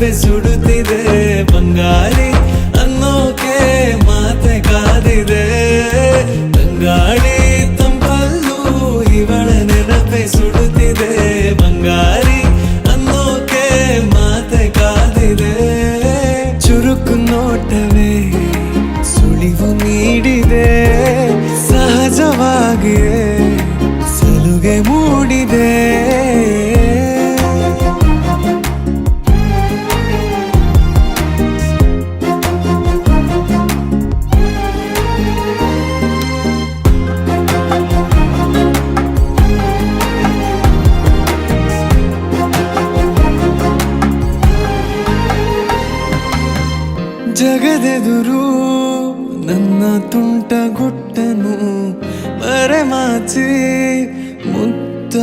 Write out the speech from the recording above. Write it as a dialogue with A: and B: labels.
A: ನೆನಪೆ ಸುಡುತ್ತಿದೆ ಬಂಗಾರಿ ಅನ್ನೋಕೆ ಮಾತೆ ಕಾದಿದೆ ತಂಗಾಳಿ ತಂಪಲ್ಲೂ ಇವಳ ನೆನಪೆ ಸುಡುತ್ತಿದೆ ಬಂಗಾರಿ ಅನ್ನೋಕೆ ಮಾತೆ ಕಾದಿದೆ ಚುರುಕು ನೋಟವೇ ಸುಳಿವು ನೀಡಿದೆ ಸಹಜವಾಗಿಯೇ ಸಲುಗೆ ಮೂಡಿದೆ ಜಗದೆದುರು ನನ್ನ ತುಂಟ ಗುಟ್ಟನು ಮರೆಮಾಚಿ ಮುತ್ತ